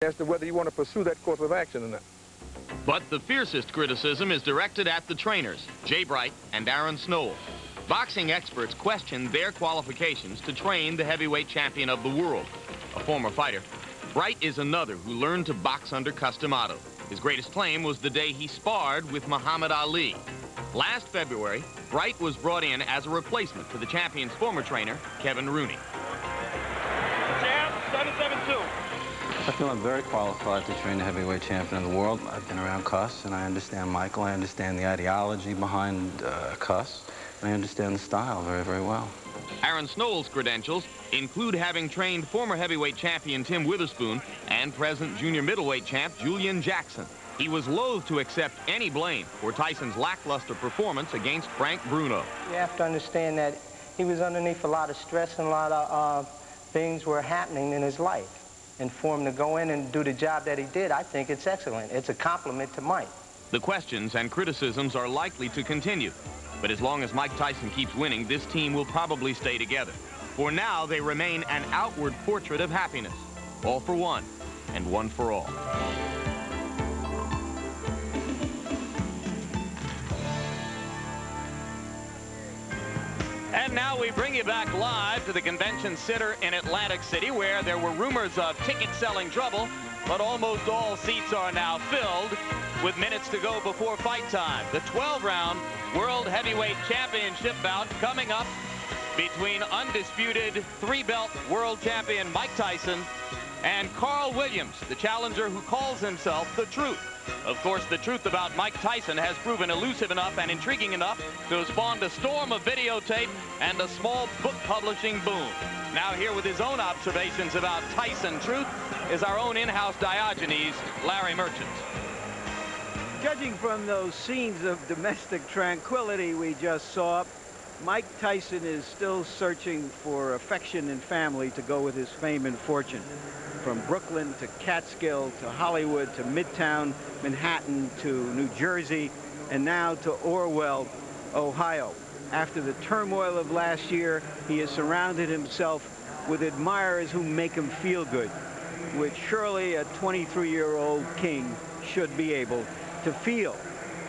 as to whether you want to pursue that course of action or not. But the fiercest criticism is directed at the trainers, Jay Bright and Aaron Snowell. Boxing experts question their qualifications to train the heavyweight champion of the world, a former fighter. Bright is another who learned to box under customado. His greatest claim was the day he sparred with Muhammad Ali. Last February, Bright was brought in as a replacement for the champion's former trainer, Kevin Rooney. Champ, 772. I feel I'm very qualified to train the heavyweight champion of the world. I've been around Cuss, and I understand Michael. I understand the ideology behind Cuss, and I understand the style very, very well. Aaron Snowell's credentials include having trained former heavyweight champion Tim Witherspoon and present junior middleweight champ Julian Jackson. He was loath to accept any blame for Tyson's lackluster performance against Frank Bruno. You have to understand that he was underneath a lot of stress and a lot of things were happening in his life. And for him to go in and do the job that he did, I think it's excellent. It's a compliment to Mike. The questions and criticisms are likely to continue. But as long as Mike Tyson keeps winning, this team will probably stay together. For now, they remain an outward portrait of happiness. All for one, and one for all. And now we bring you back live to the convention center in Atlantic City, where there were rumors of ticket-selling trouble, but almost all seats are now filled with minutes to go before fight time. The 12-round World Heavyweight Championship bout coming up between undisputed three-belt world champion Mike Tyson and Carl Williams, the challenger who calls himself The Truth. Of course, the truth about Mike Tyson has proven elusive enough and intriguing enough to have spawned a storm of videotape and a small book publishing boom. Now here with his own observations about Tyson Truth is our own in-house Diogenes, Larry Merchant. Judging from those scenes of domestic tranquility we just saw, Mike Tyson is still searching for affection and family to go with his fame and fortune. From Brooklyn to Catskill to Hollywood to Midtown Manhattan to New Jersey and now to Orwell, Ohio. After the turmoil of last year, he has surrounded himself with admirers who make him feel good, which surely a 23-year-old king should be able to feel.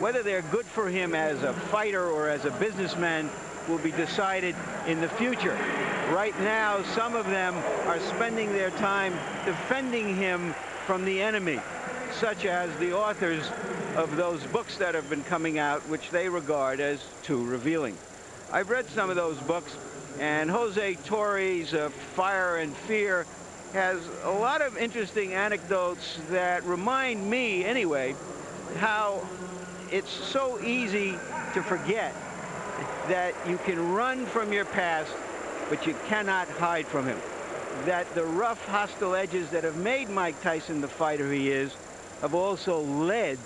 Whether they're good for him as a fighter or as a businessman will be decided in the future. Right now, some of them are spending their time defending him from the enemy, such as the authors of those books that have been coming out, which they regard as too revealing. I've read some of those books, and Jose Torre's Fire and Fear has a lot of interesting anecdotes that remind me, anyway, how it's so easy to forget that you can run from your past, but you cannot hide from him. That the rough, hostile edges that have made Mike Tyson the fighter he is have also led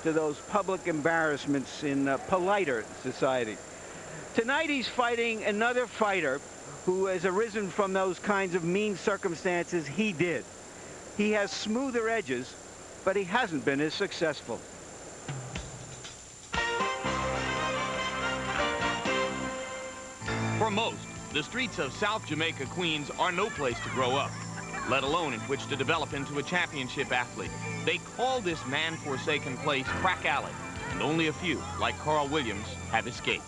to those public embarrassments in politer society. Tonight he's fighting another fighter who has arisen from those kinds of mean circumstances he did. He has smoother edges, but he hasn't been as successful. For most, the streets of South Jamaica, Queens are no place to grow up, let alone in which to develop into a championship athlete. They call this man-forsaken place Crack Alley, and only a few, like Carl Williams, have escaped.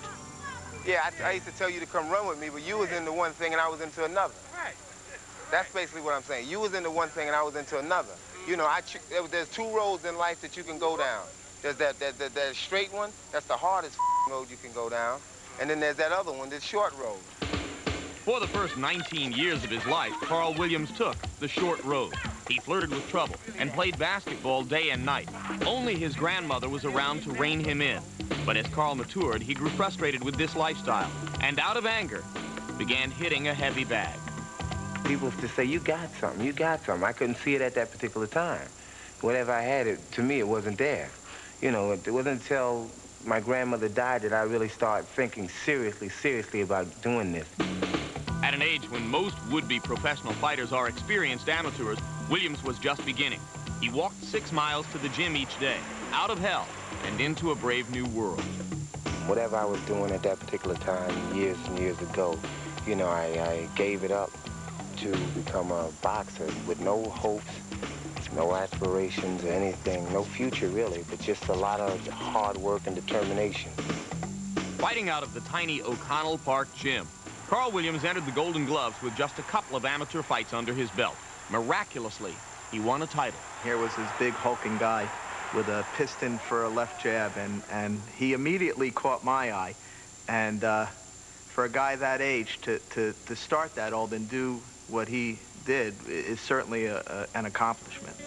Yeah, I used to tell you to come run with me, but you was into one thing and I was into another. Right. That's basically what I'm saying. You was into one thing and I was into another. You know, there's two roads in life that you can go down. There's that straight one, that's the hardest road you can go down. And then there's that other one, this short road. For the first 19 years of his life, Carl Williams took the short road. He flirted with trouble and played basketball day and night. Only his grandmother was around to rein him in. But as Carl matured, he grew frustrated with this lifestyle and out of anger began hitting a heavy bag. People used to say, you got something, you got something. I couldn't see it at that particular time. Whatever I had, to me, it wasn't there. You know, it wasn't until my grandmother died that I really started thinking seriously about doing this. At an age when most would-be professional fighters are experienced amateurs, Williams was just beginning. He walked 6 miles to the gym each day, out of hell and into a brave new world. Whatever I was doing at that particular time, years and years ago, you know, I gave it up to become a boxer with no hopes, No aspirations or anything, no future really, but just a lot of hard work and determination. Fighting out of the tiny O'Connell Park gym, Carl Williams entered the Golden Gloves with just a couple of amateur fights under his belt. Miraculously, he won a title. Here was this big hulking guy with a piston for a left jab, and he immediately caught my eye. And for a guy that age to start that old and do what he did is certainly an accomplishment.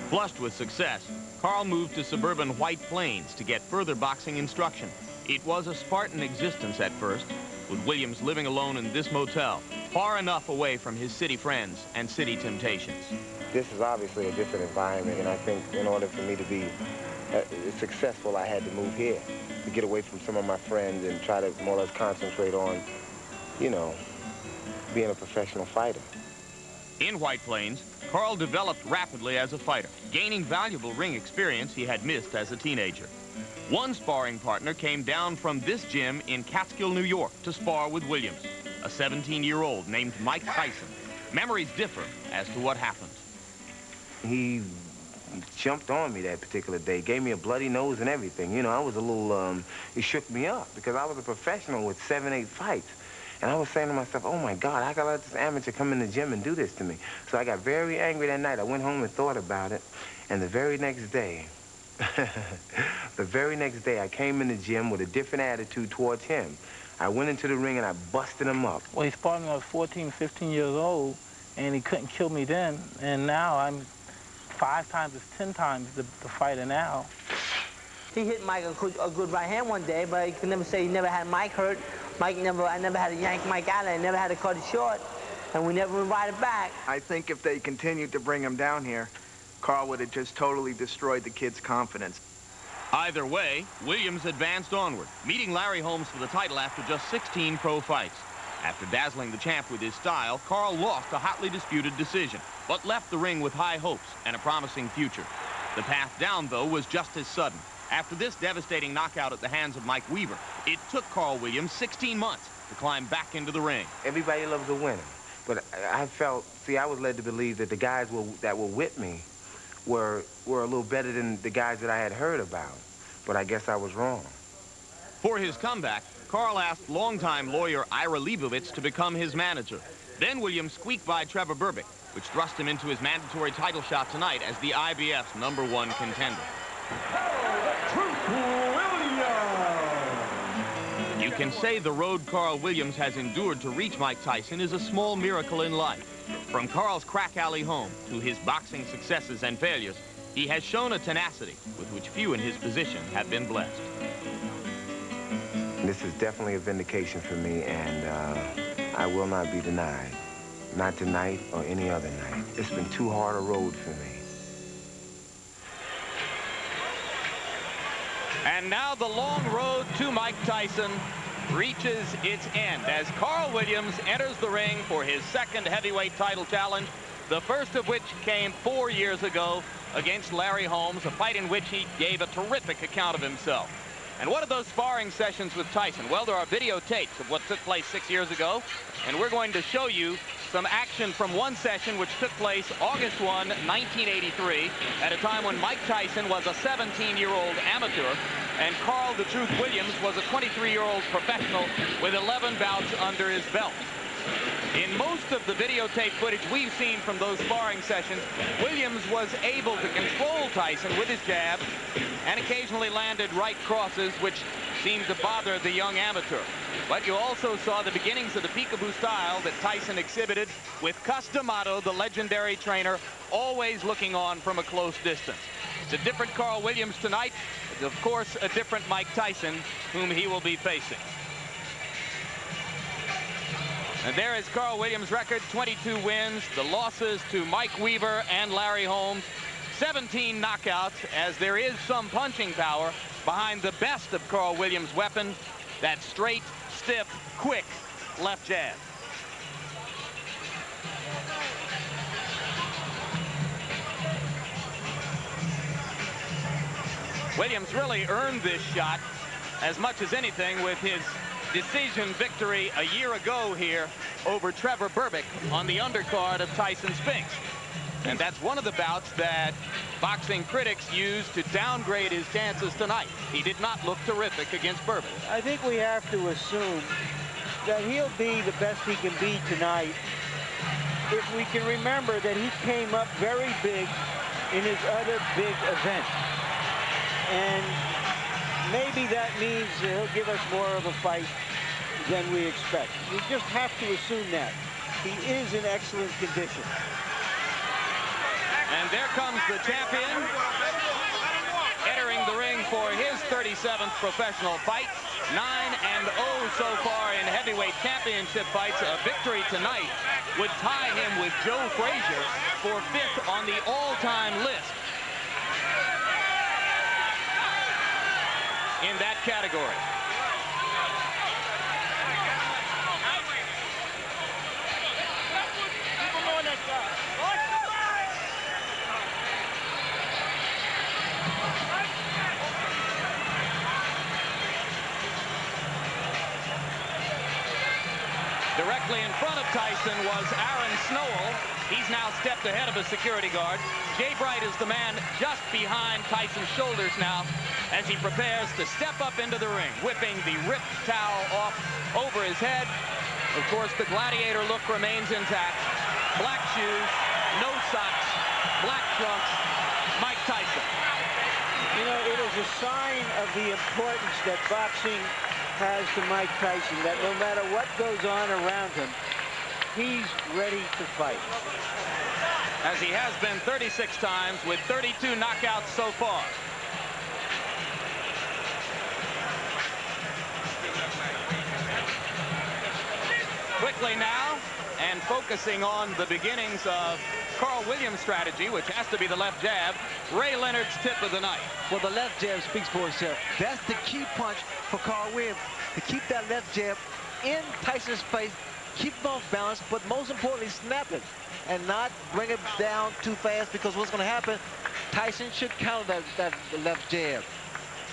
Flushed with success, Carl moved to suburban White Plains to get further boxing instruction. It was a Spartan existence at first, with Williams living alone in this motel, far enough away from his city friends and city temptations. This is obviously a different environment, and I think in order for me to be successful, I had to move here, to get away from some of my friends and try to more or less concentrate on, you know, being a professional fighter. In White Plains, Carl developed rapidly as a fighter, gaining valuable ring experience he had missed as a teenager. One sparring partner came down from this gym in Catskill, New York, to spar with Williams, a 17-year-old named Mike Tyson. Memories differ as to what happened. He jumped on me that particular day, gave me a bloody nose and everything. You know, I was a little, it shook me up because I was a professional with 7, 8 fights. And I was saying to myself, oh my God, I gotta let this amateur come in the gym and do this to me. So I got very angry that night. I went home and thought about it. And the very next day, I came in the gym with a different attitude towards him. I went into the ring and I busted him up. Well, he sparred me when I was 14, 15 years old, and he couldn't kill me then. And now I'm 5 times, 10 times the fighter now. He hit Mike a good right hand one day, but he could never say he never had Mike hurt. I never had to yank Mike out, I never had to cut it short, and we never invited back. I think if they continued to bring him down here, Carl would have just totally destroyed the kid's confidence. Either way, Williams advanced onward, meeting Larry Holmes for the title after just 16 pro fights. After dazzling the champ with his style, Carl lost a hotly disputed decision, but left the ring with high hopes and a promising future. The path down, though, was just as sudden. After this devastating knockout at the hands of Mike Weaver, it took Carl Williams 16 months to climb back into the ring. Everybody loves a winner, but I felt, I was led to believe that the guys that were with me were a little better than the guys that I had heard about, but I guess I was wrong. For his comeback, Carl asked longtime lawyer Ira Leibovitz to become his manager. Then Williams squeaked by Trevor Berbick, which thrust him into his mandatory title shot tonight as the IBF's #1 contender. You can say the road Carl Williams has endured to reach Mike Tyson is a small miracle in life. From Carl's crack alley home to his boxing successes and failures, he has shown a tenacity with which few in his position have been blessed. This is definitely a vindication for me, and I will not be denied. Not tonight or any other night. It's been too hard a road for me. And now the long road to Mike Tyson reaches its end as Carl Williams enters the ring for his second heavyweight title challenge, the first of which came 4 years ago against Larry Holmes, a fight in which he gave a terrific account of himself. And what are those sparring sessions with Tyson? Well, there are videotapes of what took place 6 years ago, and we're going to show you some action from one session which took place August 1, 1983, at a time when Mike Tyson was a 17-year-old amateur, and Carl "The Truth" Williams was a 23-year-old professional with 11 bouts under his belt. In most of the videotape footage we've seen from those sparring sessions, Williams was able to control Tyson with his jab and occasionally landed right crosses, which seemed to bother the young amateur. But you also saw the beginnings of the peekaboo style that Tyson exhibited, with Cus D'Amato, the legendary trainer, always looking on from a close distance. It's a different Carl Williams tonight. It's, of course, a different Mike Tyson, whom he will be facing. And there is Carl Williams' record, 22 wins. The losses to Mike Weaver and Larry Holmes, 17 knockouts, as there is some punching power behind the best of Carl Williams' weapon, that straight, stiff, quick left jab. Williams really earned this shot as much as anything with his decision victory a year ago here over Trevor Berbick on the undercard of Tyson Spinks. And that's one of the bouts that boxing critics used to downgrade his chances tonight. He did not look terrific against Bourbon. I think we have to assume that he'll be the best he can be tonight if we can remember that he came up very big in his other big event. And maybe that means he'll give us more of a fight than we expect. We just have to assume that. He is in excellent condition. And there comes the champion, entering the ring for his 37th professional fight. 9-0 so far in heavyweight championship fights. A victory tonight would tie him with Joe Frazier for 5th on the all-time list in that category. Directly in front of Tyson was Aaron Snowell. He's now stepped ahead of a security guard. Jay Bright is the man just behind Tyson's shoulders now as he prepares to step up into the ring, whipping the ripped towel off over his head. Of course, the gladiator look remains intact. Black shoes, no socks, black trunks, Mike Tyson. You know, it is a sign of the importance that boxing has to Mike Tyson, that no matter what goes on around him, he's ready to fight. As he has been 36 times with 32 knockouts so far. Quickly now, and focusing on the beginnings of Carl Williams' strategy, which has to be the left jab, Ray Leonard's tip of the night. Well, the left jab speaks for itself. That's the key punch for Carl Williams, to keep that left jab in Tyson's face, keep him off balance, but most importantly, snap it and not bring it down too fast, because what's going to happen, Tyson should counter that left jab.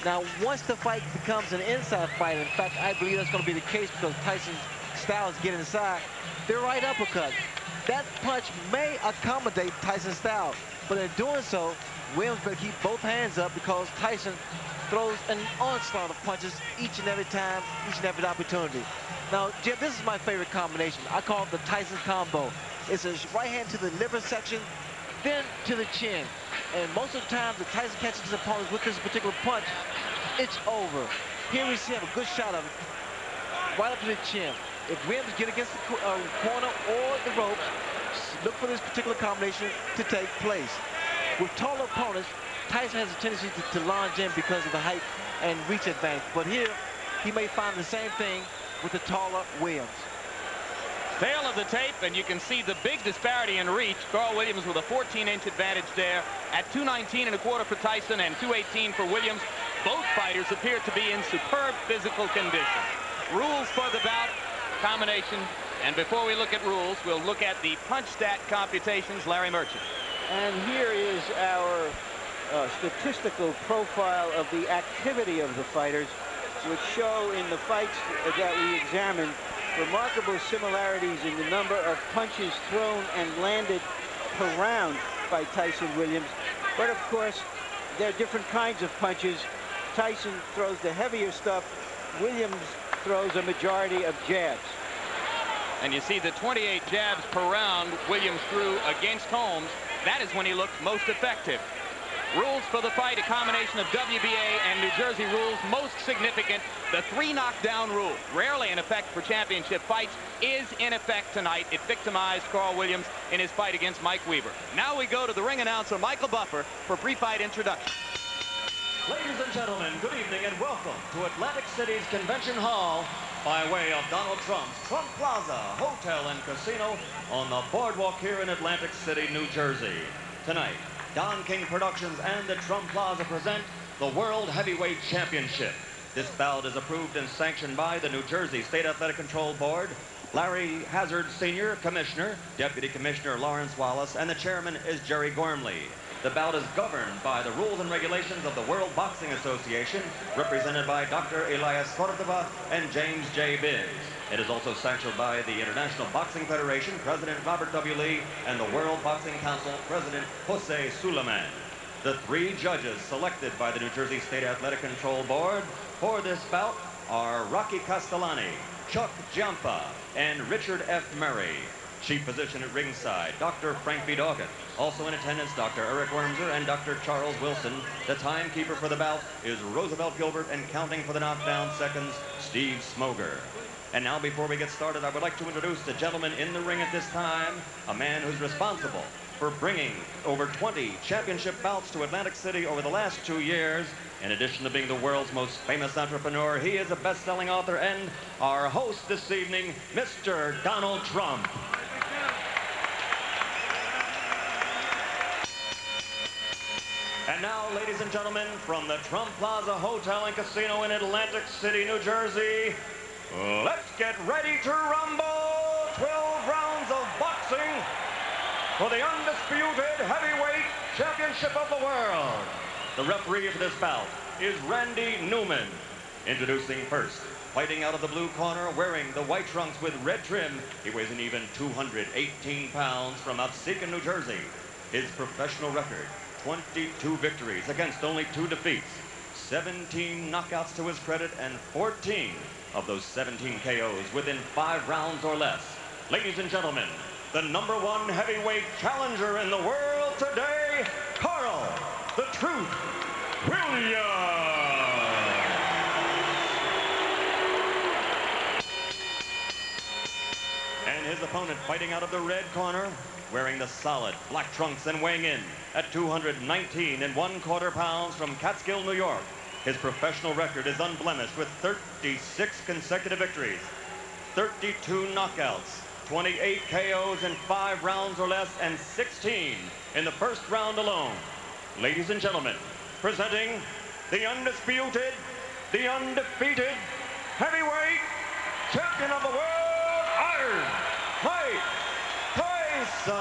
Now, once the fight becomes an inside fight, in fact, I believe that's going to be the case because Tyson's style is get inside, their right uppercut. That punch may accommodate Tyson's style, but in doing so, Williams better keep both hands up because Tyson throws an onslaught of punches each and every time, each and every opportunity. Now, Jim, this is my favorite combination. I call it the Tyson combo. It's a right hand to the liver section, then to the chin. And most of the time, the Tyson catches his opponents with this particular punch, it's over. Here we see a good shot of it, right up to the chin. If Williams get against the corner or the ropes, look for this particular combination to take place. With taller opponents, Tyson has a tendency to lunge in because of the height and reach advantage. But here, he may find the same thing with the taller Williams. Tail of the tape, and you can see the big disparity in reach. Carl Williams with a 14-inch advantage there at 219.25 for Tyson and 218 for Williams. Both fighters appear to be in superb physical condition. Rules for the bout, combination, and before we look at rules, we'll look at the punch stat computations. Larry Merchant. And here is our statistical profile of the activity of the fighters, which show in the fights that we examined remarkable similarities in the number of punches thrown and landed per round by Tyson Williams. But of course, there are different kinds of punches. Tyson throws the heavier stuff. Williams throws a majority of jabs. And you see the 28 jabs per round Williams threw against Holmes. That is when he looked most effective. Rules for the fight, a combination of WBA and New Jersey rules. Most significant, the 3 knockdown rule. Rarely in effect for championship fights, is in effect tonight. It victimized Carl Williams in his fight against Mike Weber. Now we go to the ring announcer, Michael Buffer, for pre-fight introduction. Ladies and gentlemen, good evening and welcome to Atlantic City's Convention Hall by way of Donald Trump's Trump Plaza Hotel and Casino on the boardwalk here in Atlantic City, New Jersey. Tonight, Don King Productions and the Trump Plaza present the World Heavyweight Championship. This bout is approved and sanctioned by the New Jersey State Athletic Control Board, Larry Hazard Sr., Commissioner, Deputy Commissioner Lawrence Wallace, and the Chairman is Jerry Gormley. The bout is governed by the rules and regulations of the World Boxing Association, represented by Dr. Elias Cordova and James J. Biggs. It is also sanctioned by the International Boxing Federation, President Robert W. Lee, and the World Boxing Council, President Jose Suleiman. The 3 judges selected by the New Jersey State Athletic Control Board for this bout are Rocky Castellani, Chuck Giampa, and Richard F. Murray. Chief physician at ringside, Dr. Frank B. Dawkins. Also in attendance, Dr. Eric Wormser and Dr. Charles Wilson. The timekeeper for the bout is Roosevelt Gilbert, and counting for the knockdown seconds, Steve Smoger. And now, before we get started, I would like to introduce the gentleman in the ring at this time, a man who's responsible for bringing over 20 championship bouts to Atlantic City over the last 2 years. In addition to being the world's most famous entrepreneur, he is a best-selling author and our host this evening, Mr. Donald Trump. And now, ladies and gentlemen, from the Trump Plaza Hotel and Casino in Atlantic City, New Jersey, let's get ready to rumble. 12 rounds of boxing for the undisputed heavyweight championship of the world. The referee for this bout is Randy Newman. Introducing first, fighting out of the blue corner, wearing the white trunks with red trim, he weighs an even 218 pounds from Muskegon, New Jersey. His professional record, 22 victories against only 2 defeats, 17 knockouts to his credit, and 14 of those 17 KOs within 5 rounds or less. Ladies and gentlemen, the #1 heavyweight challenger in the world today, Carl the Truth Williams. And his opponent, fighting out of the red corner, wearing the solid black trunks and weighing in at 219 1/4 pounds from Catskill, New York. His professional record is unblemished with 36 consecutive victories, 32 knockouts, 28 KOs in 5 rounds or less, and 16 in the first round alone. Ladies and gentlemen, presenting the undisputed, the undefeated heavyweight champion of the world, Iron Mike Tyson.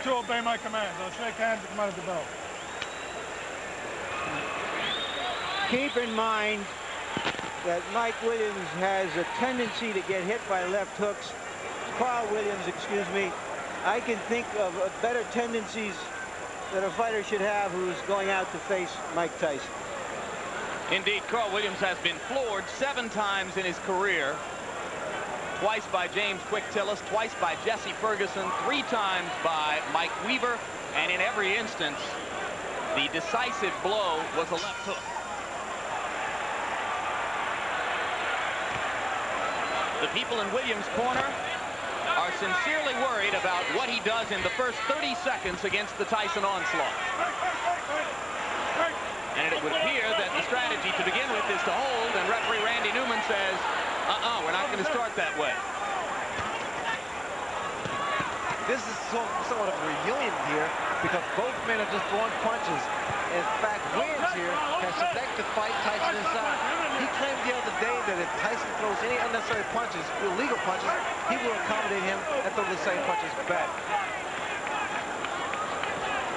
#2, obey my commands. I'll shake hands and come out of the belt. Keep in mind that Mike Williams has a tendency to get hit by left hooks. Carl Williams, excuse me. I can think of better tendencies that a fighter should have who's going out to face Mike Tyson. Indeed, Carl Williams has been floored 7 times in his career. Twice by James Quick Tillis, twice by Jesse Ferguson, 3 times by Mike Weaver, and in every instance, the decisive blow was a left hook. The people in Williams' corner are sincerely worried about what he does in the first 30 seconds against the Tyson onslaught. And it would appear that the strategy to begin with is to hold, and referee Randy Newman says, we're not going to start that way. This is somewhat of a reunion here because both men are just throwing punches. In fact, Williams here has selected to fight Tyson inside. He claimed the other day that if Tyson throws any unnecessary punches, illegal punches, he will accommodate him and throw the same punches back.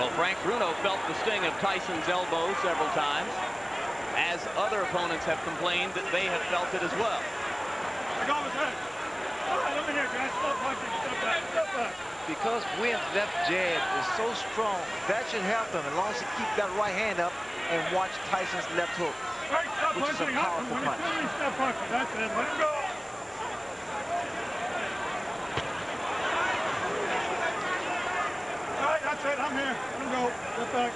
Well, Frank Bruno felt the sting of Tyson's elbow several times, as other opponents have complained that they have felt it as well. Because Williams' left jab is so strong, that should help him as long as he keep that right hand up and watch Tyson's left hook, which is a powerful punch. That's it. Let him go. All right, that's it. I'm here. Let him go. Get back.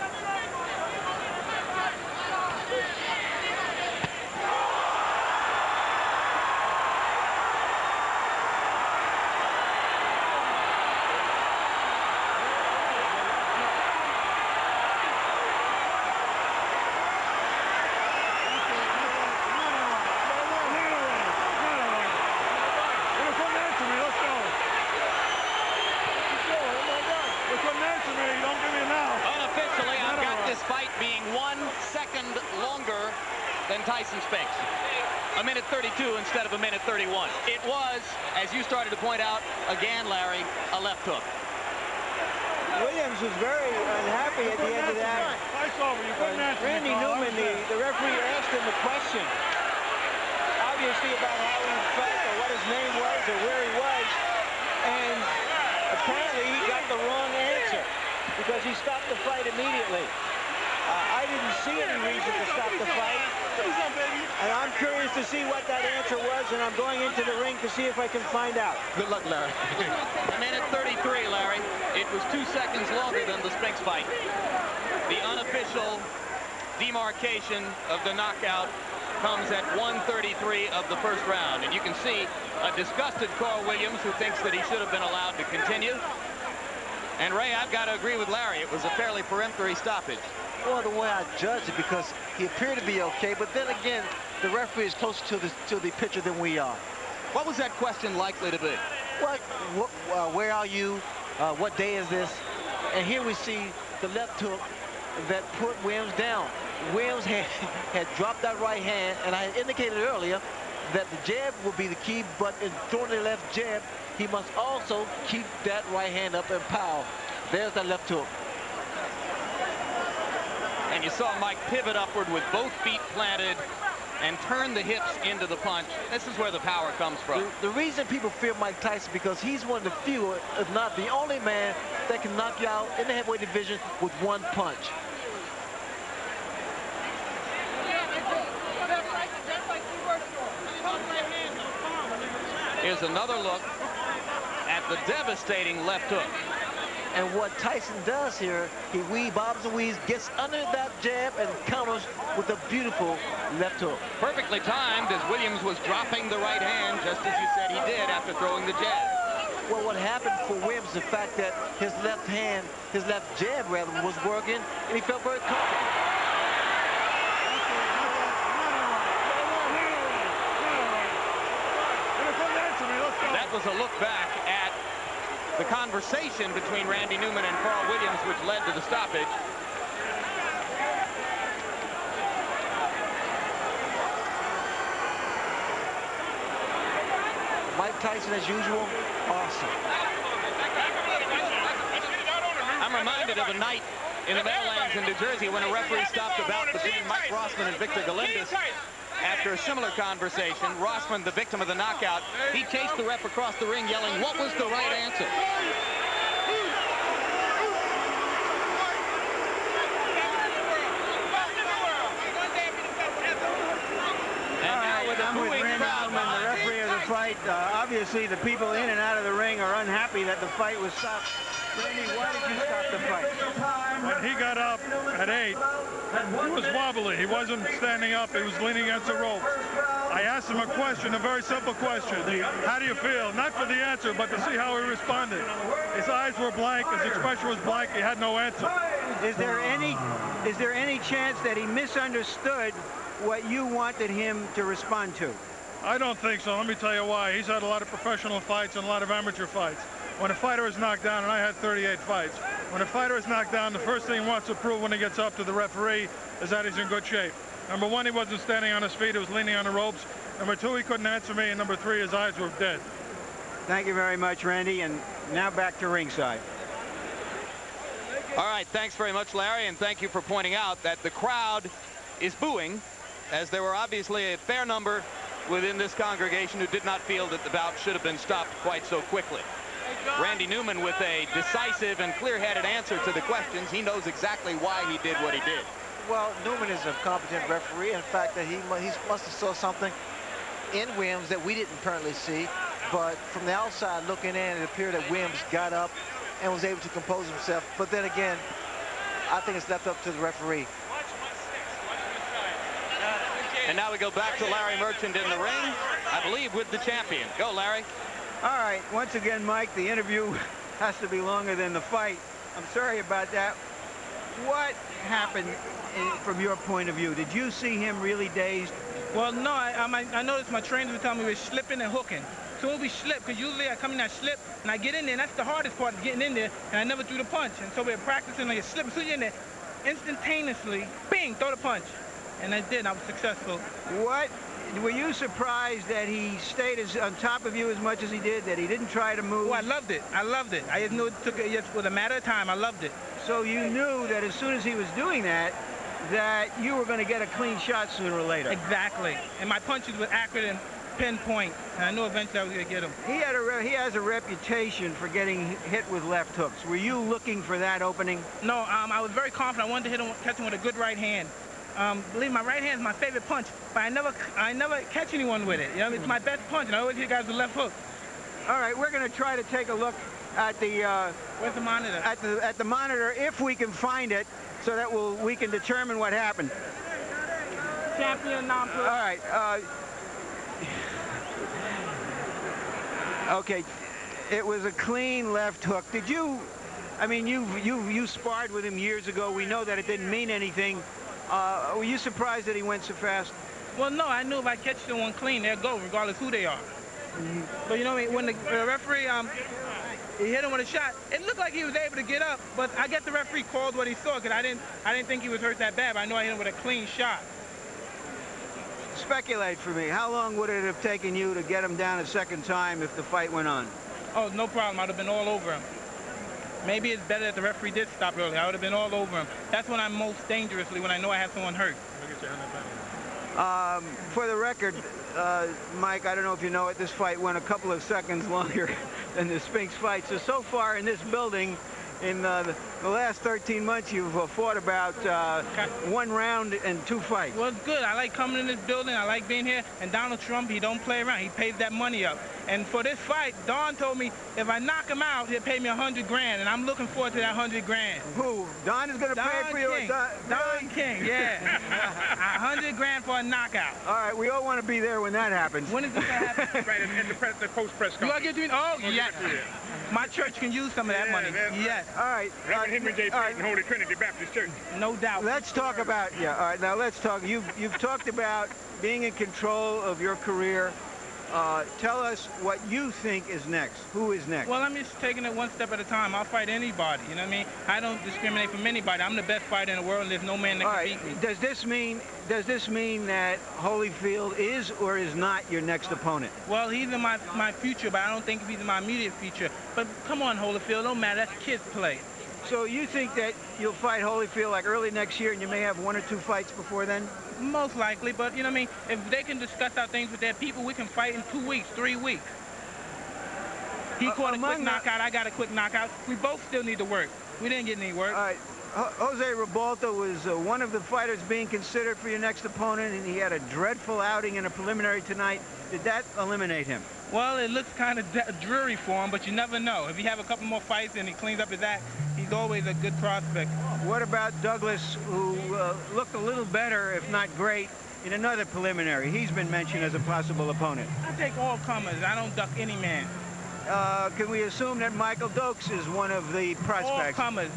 Tyson's face. 1:32 instead of 1:31. It was, as you started to point out, again, Larry, a left hook. Williams was very unhappy at the end of that. Fight's over. You couldn't answer me, Randy Carl. Newman, the referee, asked him a question, obviously about how he felt or what his name was or where he was, and apparently he got the wrong answer because he stopped the fight immediately. I didn't see any reason to stop the fight, and I'm curious to see what that answer was, and I'm going into the ring to see if I can find out. Good luck, Larry. A minute 33, Larry. It was 2 seconds longer than the Spinks fight. The unofficial demarcation of the knockout comes at 1:33 of the first round. And you can see a disgusted Carl Williams who thinks that he should have been allowed to continue. And Ray, I've got to agree with Larry. It was a fairly peremptory stoppage. Well, the way I judge it, because he appeared to be okay, but then again, the referee is closer to the pitcher than we are. What was that question likely to be? Where are you? What day is this? And here we see the left hook that put Williams down. Williams had dropped that right hand, and I had indicated earlier that the jab will be the key, but in throwing the left jab, he must also keep that right hand up and power. There's that left hook. And you saw Mike pivot upward with both feet planted and turn the hips into the punch. This is where the power comes from. The reason people fear Mike Tyson because he's one of the few, if not the only man, that can knock you out in the heavyweight division with one punch. Here's another look at the devastating left hook. And what Tyson does here, he bobs and weaves, gets under that jab and counters with a beautiful left hook. Perfectly timed as Williams was dropping the right hand, just as you said he did after throwing the jab. Well, what happened for Williams is the fact that his left hand, his left jab rather, was working, and he felt very comfortable. That was a look back at the conversation between Randy Newman and Carl Williams, which led to the stoppage. Mike Tyson, as usual, awesome. I'm reminded of a night in the Meadowlands in New Jersey when a referee stopped a bout between Mike Rossman and Victor Galindez. After a similar conversation, Rossman, the victim of the knockout, he chased the ref across the ring yelling, "What was the right answer?" I'm with Randy Newman, the referee of the fight. Obviously, the people in and out of the ring are unhappy that the fight was stopped. Randy, why did you stop the fight? When he got up at 8, he was wobbly. He wasn't standing up. He was leaning against the ropes. I asked him a question, a very simple question. How do you feel? Not for the answer, but to see how he responded. His eyes were blank. His expression was blank. He had no answer. Is there any chance that he misunderstood what you wanted him to respond to? I don't think so. Let me tell you why. He's had a lot of professional fights and a lot of amateur fights. When a fighter is knocked down, and I had 38 fights, when a fighter is knocked down, the first thing he wants to prove when he gets up to the referee is that he's in good shape. Number one, he wasn't standing on his feet. He was leaning on the ropes. Number two, he couldn't answer me. And number three, his eyes were dead. Thank you very much, Randy. And now back to ringside. All right, thanks very much, Larry, and thank you for pointing out that the crowd is booing, as there were obviously a fair number within this congregation who did not feel that the bout should have been stopped quite so quickly. Randy Newman with a decisive and clear-headed answer to the questions. He knows exactly why he did what he did. Well, Newman is a competent referee. In fact, that he must have saw something in Williams that we didn't apparently see. But from the outside looking in, it appeared that Williams got up and was able to compose himself. But then again, I think it's left up to the referee. And now we go back to Larry Merchant in the ring, I believe, with the champion. Go, Larry. All right, once again, Mike, the interview has to be longer than the fight. I'm sorry about that. What happened from your point of view? Did you see him really dazed? Well, no, I noticed my trainers would tell me we were slipping and hooking. So when we slip, because usually I come in, I slip, and I get in there, and that's the hardest part, getting in there, and I never threw the punch. And so we're practicing, like, slipping, so you're in there, instantaneously, bing, throw the punch. And I did, I was successful. What were you surprised that he stayed on top of you as much as he did, that he didn't try to move? Oh, I loved it. I loved it. I just knew it took it just with a matter of time. I loved it. So you knew that as soon as he was doing that, that you were going to get a clean shot sooner or later. Exactly. And my punches were accurate and pinpoint, and I knew eventually I was going to get him. He has a reputation for getting hit with left hooks. Were you looking for that opening? No, I was very confident. I wanted to hit him, catch him with a good right hand. Believe me, my right hand is my favorite punch, but I never catch anyone with it. You know, it's my best punch, and I always hit guys with left hook. All right, we're going to try to take a look at the where's the monitor? At the monitor, if we can find it, so that we can determine what happened. Champion non-pro. All right. Okay, it was a clean left hook. Did you? I mean, you sparred with him years ago. We know that it didn't mean anything. Were you surprised that he went so fast? Well, no, I knew if I catch someone clean, they'll go, regardless who they are. But you know, when the referee he hit him with a shot, it looked like he was able to get up. But I guess the referee called what he saw, because I didn't think he was hurt that bad. But I know I hit him with a clean shot. Speculate for me. How long would it have taken you to get him down a second time if the fight went on? Oh, no problem. I'd have been all over him. Maybe it's better that the referee did stop early. I would have been all over him. That's when I'm most dangerously, when I know I have someone hurt. For the record, Mike, I don't know if you know it, this fight went a couple of seconds longer than the Spinks fight. So far in this building, in the last 13 months, you've fought about 1 round and 2 fights. Well, it's good. I like coming in this building. I like being here. And Donald Trump, he don't play around. He pays that money up. And for this fight, Don told me if I knock him out, he'll pay me $100 grand. And I'm looking forward to that $100 grand. Who? Don is going to pay for you? Don King, yeah. $100 grand for a knockout. All right, we all want to be there when that happens. When is this going to happen? Right, in the post-press conference. You want to get to me? Oh, yes. My church can use some of that money. Yes. All right. Reverend Henry J. Payton, Holy Trinity Baptist Church. No doubt. Let's talk about, all right, now let's talk. You've talked about being in control of your career. Tell us what you think is next. Who is next? Well, I'm just taking it one step at a time. I'll fight anybody, you know what I mean? I don't discriminate from anybody. I'm the best fighter in the world, and there's no man that can beat me. Does this mean that Holyfield is or is not your next opponent? Well, he's in my future, but I don't think he's in my immediate future. But come on, Holyfield, don't matter. That's kids' play. So you think that you'll fight Holyfield like early next year, and you may have 1 or 2 fights before then? Most likely, but you know what I mean? If they can discuss our things with their people, we can fight in 2 weeks, 3 weeks. He caught a quick knockout, I got a quick knockout. We both still need to work. We didn't get any work. All right. Jose Ribalta was one of the fighters being considered for your next opponent, and he had a dreadful outing in a preliminary tonight. Did that eliminate him? Well, it looks kind of dreary for him, but you never know. If he have a couple more fights and he cleans up his act, he's always a good prospect. What about Douglas, who looked a little better, if not great, in another preliminary? He's been mentioned as a possible opponent. I take all comers. I don't duck any man. Can we assume that Michael Dokes is one of the prospects? All comers.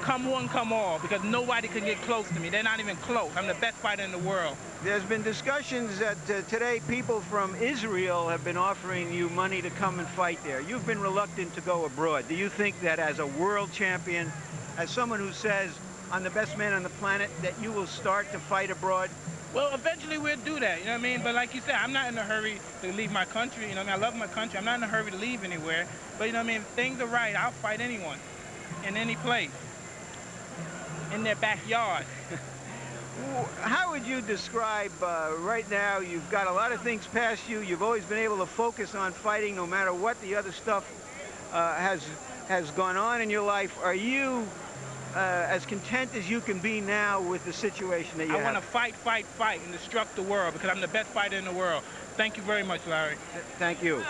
Come one, come all, because nobody can get close to me. They're not even close. I'm the best fighter in the world. There's been discussions that today people from Israel have been offering you money to come and fight there. You've been reluctant to go abroad. Do you think that as a world champion, as someone who says, I'm the best man on the planet, that you will start to fight abroad? Well, eventually we'll do that, you know what I mean? But like you said, I'm not in a hurry to leave my country. You know what I mean? I love my country. I'm not in a hurry to leave anywhere. But you know what I mean? If things are right, I'll fight anyone in any place. In their backyard. How would you describe right now? You've got a lot of things past you. You've always been able to focus on fighting no matter what the other stuff has gone on in your life. Are you as content as you can be now with the situation that you have? I want to fight, fight, fight, and destruct the world because I'm the best fighter in the world. Thank you very much, Larry. Thank you.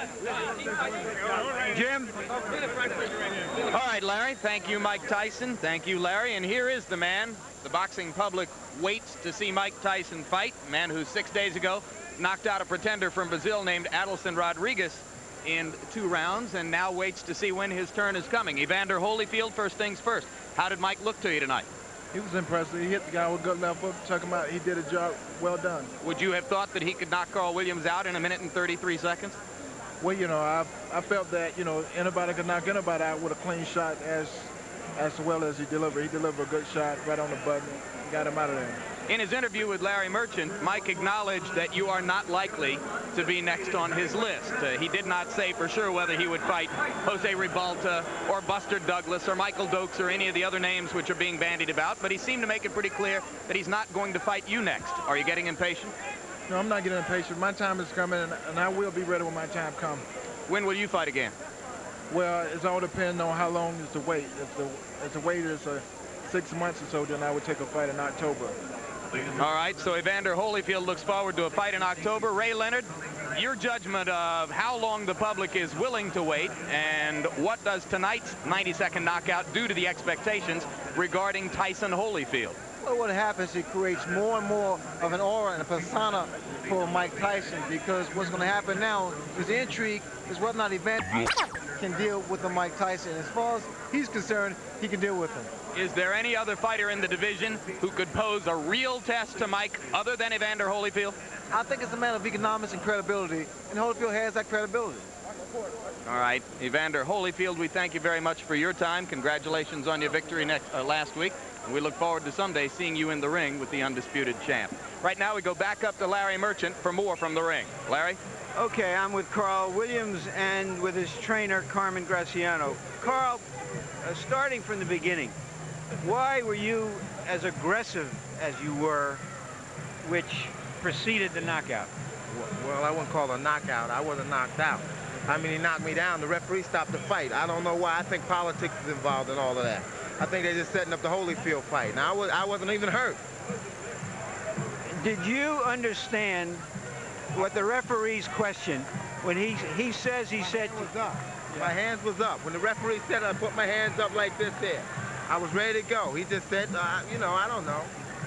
Jim? All right, Larry. Thank you, Mike Tyson. Thank you, Larry. And here is the man the boxing public waits to see Mike Tyson fight. A man who 6 days ago knocked out a pretender from Brazil named Adilson Rodriguez in 2 rounds and now waits to see when his turn is coming. Evander Holyfield, first things first. How did Mike look to you tonight? He was impressive. He hit the guy with a good left hook, took him out. He did a job well done. Would you have thought that he could knock Carl Williams out in 1 minute and 33 seconds? Well, you know, I felt that, you know, anybody could knock anybody out with a clean shot as well as he delivered. He delivered a good shot right on the button, got him out of there. In his interview with Larry Merchant, Mike acknowledged that you are not likely to be next on his list. He did not say for sure whether he would fight Jose Ribalta or Buster Douglas or Michael Dokes or any of the other names which are being bandied about, but he seemed to make it pretty clear that he's not going to fight you next. Are you getting impatient? No, I'm not getting impatient. My time is coming, and I will be ready when my time comes. When will you fight again? Well, it's all depending on how long is the wait. If the wait is 6 months or so, then I would take a fight in October. All right, so Evander Holyfield looks forward to a fight in October. Ray Leonard, your judgment of how long the public is willing to wait, and what does tonight's 90-second knockout do to the expectations regarding Tyson Holyfield? Well, what happens, it creates more and more of an aura and a persona for Mike Tyson, because what's going to happen now is the intrigue is whether or not Evander can deal with the Mike Tyson. As far as he's concerned, he can deal with him. Is there any other fighter in the division who could pose a real test to Mike other than Evander Holyfield? I think it's a matter of economics and credibility, and Holyfield has that credibility. All right, Evander Holyfield, we thank you very much for your time. Congratulations on your victory last week. And we look forward to someday seeing you in the ring with the undisputed champ. Right now, we go back up to Larry Merchant for more from the ring. Larry? Okay, I'm with Carl Williams and with his trainer, Carmen Graciano. Carl, starting from the beginning, why were you as aggressive as you were, which preceded the knockout? Well, I wouldn't call it a knockout. I wasn't knocked out. I mean, he knocked me down. The referee stopped the fight. I don't know why. I think politics is involved in all of that. I think they're just setting up the Holyfield fight. Now, I wasn't even hurt. Did you understand what the referee's question when he said... My hands was up. When the referee said I put my hands up like this there, I was ready to go. He just said, you know, I don't know.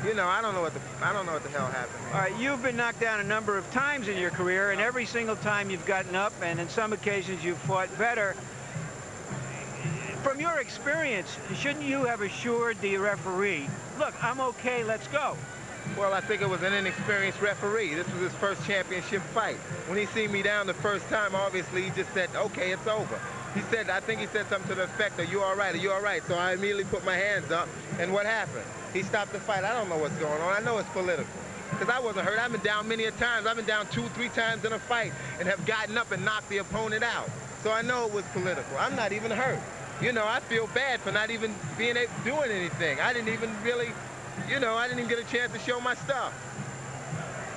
You know, I don't know what the hell happened. All right, you've been knocked down a number of times in your career, and every single time you've gotten up, and in some occasions you've fought better. From your experience, shouldn't you have assured the referee, look, I'm okay, let's go? Well, I think it was an inexperienced referee. This was his first championship fight. When he seen me down the first time, obviously, he just said, okay, it's over. He said, I think he said something to the effect, are you all right? Are you all right? So I immediately put my hands up, and what happened? He stopped the fight. I don't know what's going on. I know it's political. Because I wasn't hurt. I've been down many a times. I've been down 2 or 3 times in a fight and have gotten up and knocked the opponent out. So I know it was political. I'm not even hurt. You know, I feel bad for not even doing anything. I didn't even really, you know, I didn't even get a chance to show my stuff.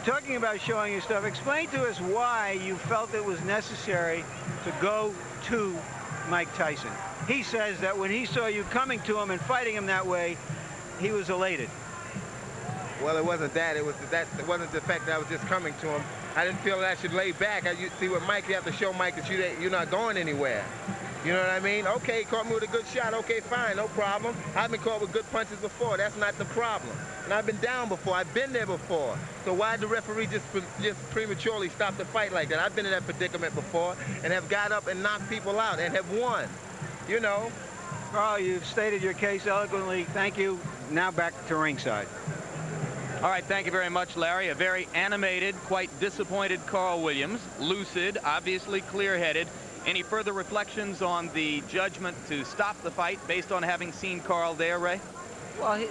Talking about showing your stuff, explain to us why you felt it was necessary to go to Mike Tyson. He says that when he saw you coming to him and fighting him that way, he was elated. Well, it wasn't that. It wasn't the fact that I was just coming to him. I didn't feel that I should lay back. You see, with Mike, you have to show Mike that you're not going anywhere. You know what I mean? Okay, he caught me with a good shot. Okay, fine, no problem. I've been caught with good punches before. That's not the problem. And I've been down before. I've been there before. So why did the referee just prematurely stop the fight like that? I've been in that predicament before and have got up and knocked people out and have won. You know? Carl, you've stated your case eloquently. Thank you. Now back to ringside. All right, thank you very much, Larry. A very animated, quite disappointed Carl Williams. Lucid, obviously clear-headed. Any further reflections on the judgment to stop the fight based on having seen Carl there, Ray? Well,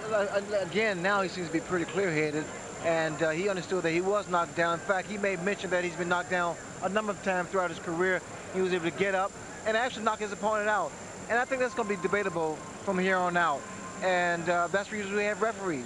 again, now he seems to be pretty clear-headed, and he understood that he was knocked down. In fact, he made mention that he's been knocked down a number of times throughout his career. He was able to get up and actually knock his opponent out. And I think that's going to be debatable from here on out. And that's the reason we have referees.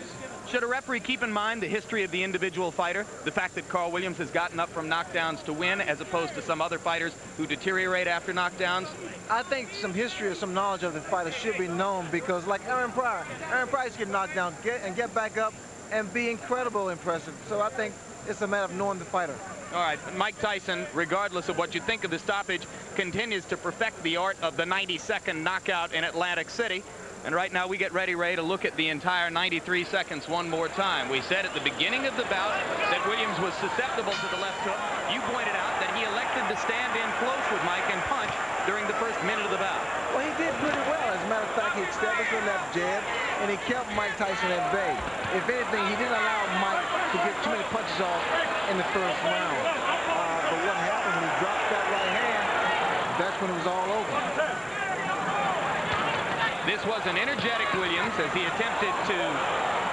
Should a referee keep in mind the history of the individual fighter? The fact that Carl Williams has gotten up from knockdowns to win as opposed to some other fighters who deteriorate after knockdowns? I think some history or some knowledge of the fighter should be known, because like Aaron Price get knocked down and get back up and be incredibly impressive. So I think it's a matter of knowing the fighter. All right, Mike Tyson, regardless of what you think of the stoppage, continues to perfect the art of the 90-second knockout in Atlantic City. And right now we get ready, Ray, to look at the entire 93 seconds one more time. We said at the beginning of the bout that Williams was susceptible to the left hook. You pointed out that he elected to stand in close with Mike and punch during the first minute of the bout. Well, he did pretty well. As a matter of fact, he established the left jab, and he kept Mike Tyson at bay. If anything, he didn't allow Mike to get too many punches off in the first round. But what happened when he dropped that right hand, that's when it was all over. This was an energetic Williams as he attempted to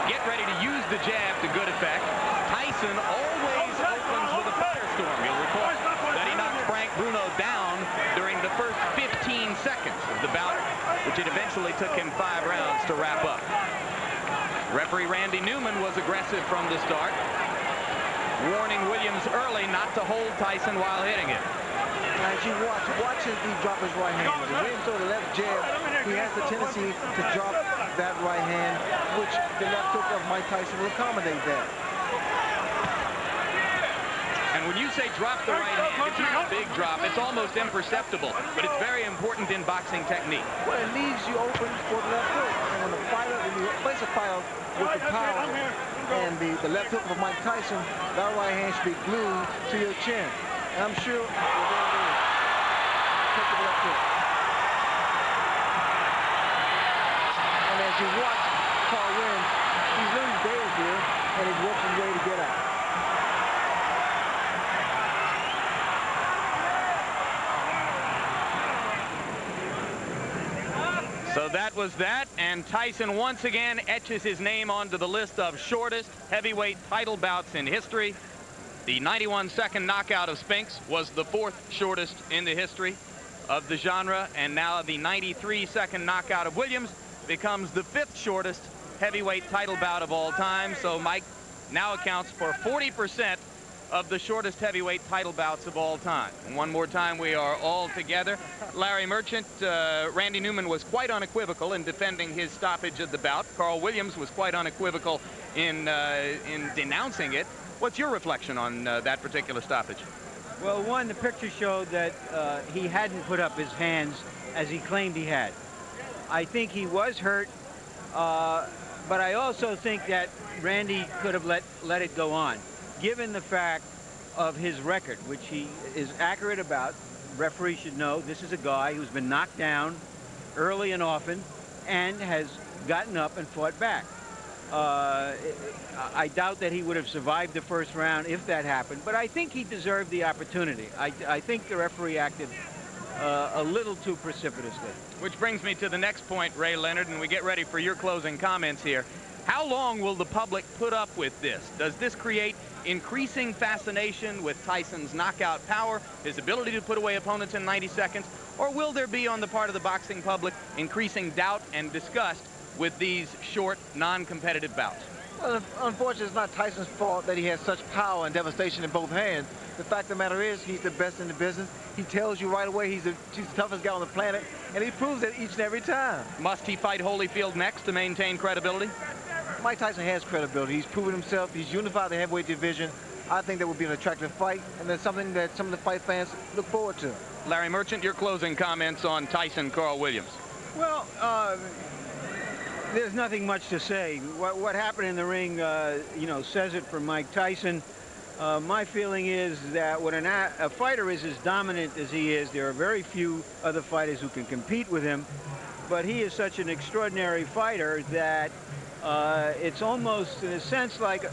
get ready to use the jab to good effect. Tyson always opens with a firestorm. You'll recall that he knocked Frank Bruno down during the first 15 seconds of the bout, which it eventually took him 5 rounds to wrap up. Referee Randy Newman was aggressive from the start, warning Williams early not to hold Tyson while hitting him. As you watch as he drop his right hand. When Williams throws the left jab, he has the tendency to drop that right hand, which the left hook of Mike Tyson will accommodate that. And when you say drop the right hand, it's not a big drop. It's almost imperceptible, but it's very important in boxing technique. Well, it leaves you open for the left hook. And when you place a fighter with the power and the left hook of Mike Tyson, that right hand should be glued to your chin. And I'm sure take the left hook. And as you watch Carl Williams, he's really days here, and he's working way to get out. So that was that, and Tyson once again etches his name onto the list of shortest heavyweight title bouts in history. The 91-second knockout of Spinks was the 4th shortest in the history of the genre, and now the 93-second knockout of Williams becomes the 5th shortest heavyweight title bout of all time. So Mike now accounts for 40% of the shortest heavyweight title bouts of all time. And one more time, we are all together. Larry Merchant, Randy Newman was quite unequivocal in defending his stoppage of the bout. Carl Williams was quite unequivocal in denouncing it. What's your reflection on that particular stoppage? Well, one, the picture showed that he hadn't put up his hands as he claimed he had. I think he was hurt, but I also think that Randy could have let it go on, given the fact of his record, which he is accurate about. Referee should know this is a guy who's been knocked down early and often and has gotten up and fought back. I doubt that he would have survived the first round if that happened, but I think he deserved the opportunity. I think the referee acted a little too precipitously. Which brings me to the next point, Ray Leonard, and we get ready for your closing comments here. How long will the public put up with this? Does this create increasing fascination with Tyson's knockout power, his ability to put away opponents in 90 seconds, or will there be on the part of the boxing public increasing doubt and disgust with these short, non-competitive bouts? Well, unfortunately, it's not Tyson's fault that he has such power and devastation in both hands. The fact of the matter is, he's the best in the business. He tells you right away he's the toughest guy on the planet, and he proves it each and every time. Must he fight Holyfield next to maintain credibility? Mike Tyson has credibility. He's proven himself. He's unified the heavyweight division. I think that would be an attractive fight, and that's something that some of the fight fans look forward to. Larry Merchant, your closing comments on Tyson Carl Williams. Well, there's nothing much to say. What happened in the ring, you know, says it for Mike Tyson. My feeling is that when a fighter is as dominant as he is, there are very few other fighters who can compete with him. But he is such an extraordinary fighter that it's almost, in a sense, like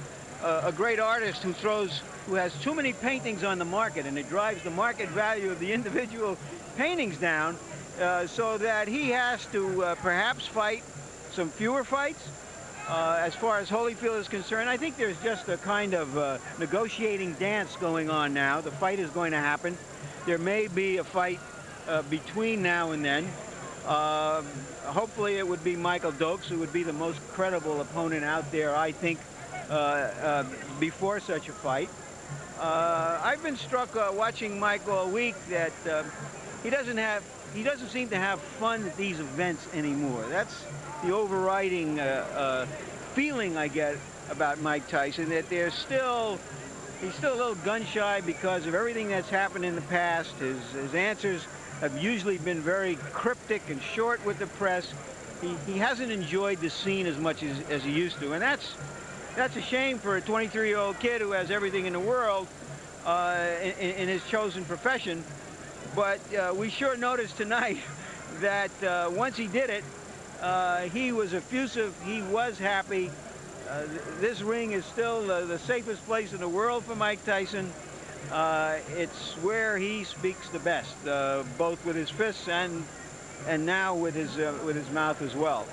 a great artist who has too many paintings on the market, and it drives the market value of the individual paintings down, so that he has to perhaps fight some fewer fights. As far as Holyfield is concerned, I think there's just a kind of negotiating dance going on now. The fight is going to happen. There may be a fight between now and then. Hopefully it would be Michael Dokes, who would be the most credible opponent out there, I think, before such a fight. I've been struck watching Mike all week that he doesn't seem to have fun at these events anymore. That's the overriding feeling I get about Mike Tyson, that he's still a little gun-shy because of everything that's happened in the past. His answers have usually been very cryptic and short with the press. He hasn't enjoyed the scene as much as he used to, and that's a shame for a 23-year-old kid who has everything in the world in his chosen profession. But we sure noticed tonight that once he did it, he was effusive, he was happy. This ring is still the safest place in the world for Mike Tyson. It's where he speaks the best, both with his fists and now with his mouth as well.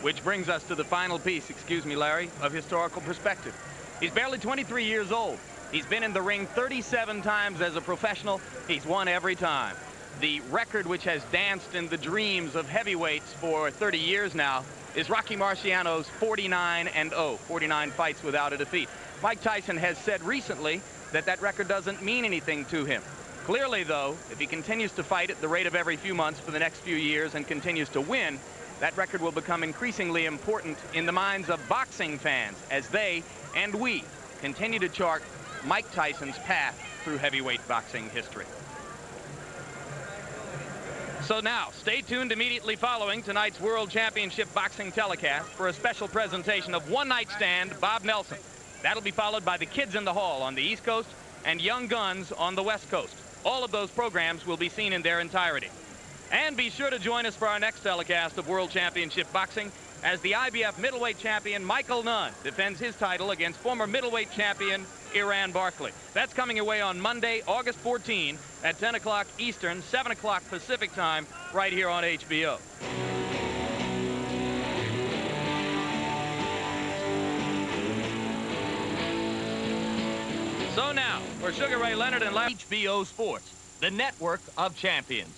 Which brings us to the final piece, excuse me, Larry, of historical perspective. He's barely 23 years old. He's been in the ring 37 times as a professional. He's won every time. The record which has danced in the dreams of heavyweights for 30 years now is Rocky Marciano's 49-0, 49 fights without a defeat. Mike Tyson has said recently that that record doesn't mean anything to him. Clearly, though, if he continues to fight at the rate of every few months for the next few years and continues to win, that record will become increasingly important in the minds of boxing fans as they and we continue to chart Mike Tyson's path through heavyweight boxing history. So now, stay tuned immediately following tonight's World Championship Boxing telecast for a special presentation of One Night Stand, Bob Nelson. That'll be followed by the Kids in the Hall on the East Coast and Young Guns on the West Coast. All of those programs will be seen in their entirety. And be sure to join us for our next telecast of World Championship Boxing as the IBF middleweight champion Michael Nunn defends his title against former middleweight champion Iran Barkley. That's coming away on Monday, August 14 at 10 o'clock Eastern, 7 o'clock Pacific time, right here on HBO. So now, for Sugar Ray Leonard and HBO Sports, the network of champions.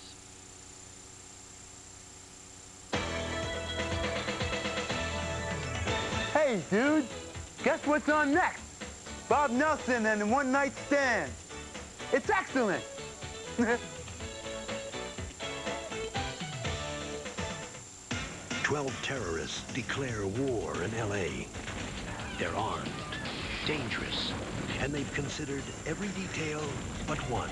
Hey, dude, guess what's on next? Bob Nelson and One Night Stand. It's excellent. 12 terrorists declare war in L.A. They're armed, dangerous, and they've considered every detail but one.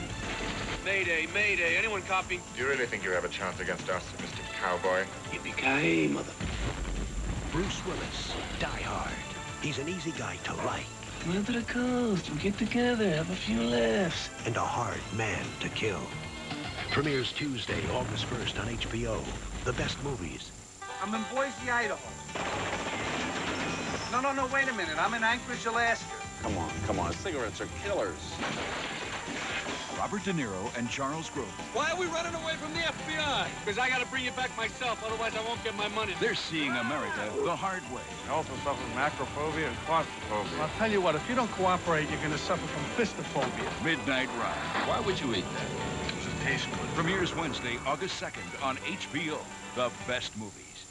Mayday, mayday. Anyone copy? Do you really think you have a chance against us, Mr. Cowboy? Yippee-ki-yay, mother... Bruce Willis, Die Hard. He's an easy guy to like. Come out to the coast. We'll get together, have a few laughs. And a hard man to kill. Premieres Tuesday, August 1st on HBO. The best movies. I'm in Boise, Idaho. No, wait a minute. I'm in Anchorage, Alaska. Come on. Cigarettes are killers. Robert De Niro and Charles Grodin. Why are we running away from the FBI? Because I got to bring you back myself, otherwise I won't get my money. They're seeing America the hard way. I also suffer from acrophobia and claustrophobia. I'll tell you what, if you don't cooperate, you're going to suffer from fistophobia. Midnight Ride. Why would you eat that? Does it taste good? Premieres Wednesday, August 2nd on HBO. The best movies.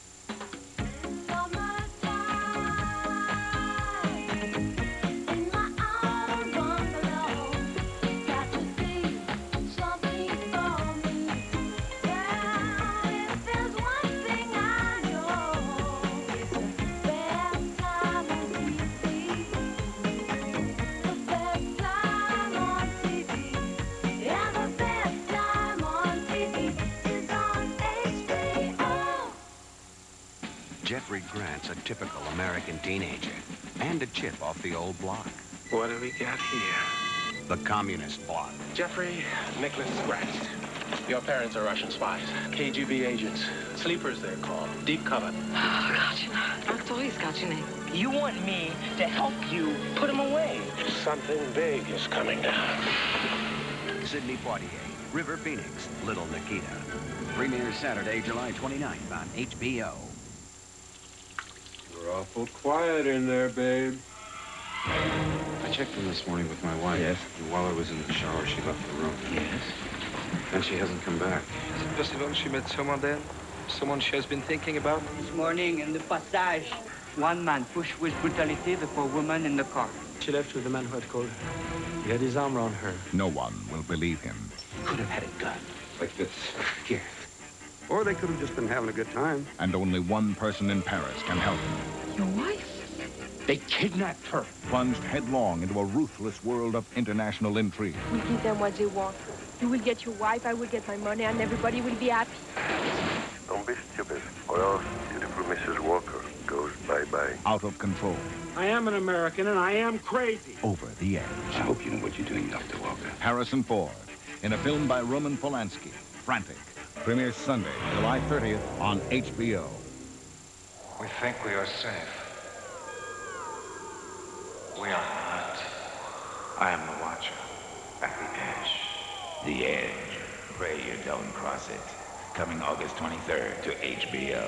Jeffrey Grant's a typical American teenager and a chip off the old block. What do we got here? The communist bloc. Jeffrey Nicholas Grant. Your parents are Russian spies, KGB agents, sleepers they're called, deep cover. Oh, Kachina. Arcturus, Kachina. You want me to help you put him away? Something big is coming down. Sidney Poitier, River Phoenix, Little Nikita. Premieres Saturday, July 29th on HBO. You're awful quiet in there, babe. I checked in this morning with my wife. Yes. And while I was in the shower, she left the room. Yes. And she hasn't come back. Is it possible she met someone there? Someone she has been thinking about? This morning in the passage, one man pushed with brutality the poor woman in the car. She left with the man who had called her. He had his arm around her. No one will believe him. Could have had a gun. Like this. Here. Or they could have just been having a good time. And only one person in Paris can help him. Your wife? They kidnapped her. Plunged headlong into a ruthless world of international intrigue. We give them what they want. You will get your wife, I will get my money, and everybody will be happy. Don't be stupid, or else beautiful Mrs. Walker goes bye-bye. Out of control. I am an American, and I am crazy. Over the edge. I hope you know what you're doing, Dr. Walker. Harrison Ford, in a film by Roman Polanski, Frantic. Premieres Sunday, July 30th on HBO. We think we are safe. We are not. I am the Watcher at the edge. The Edge. Pray you don't cross it. Coming August 23rd to HBO.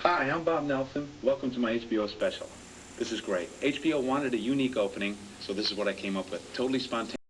Hi, I'm Bob Nelson. Welcome to my HBO special. This is great. HBO wanted a unique opening, so this is what I came up with. Totally spontaneous.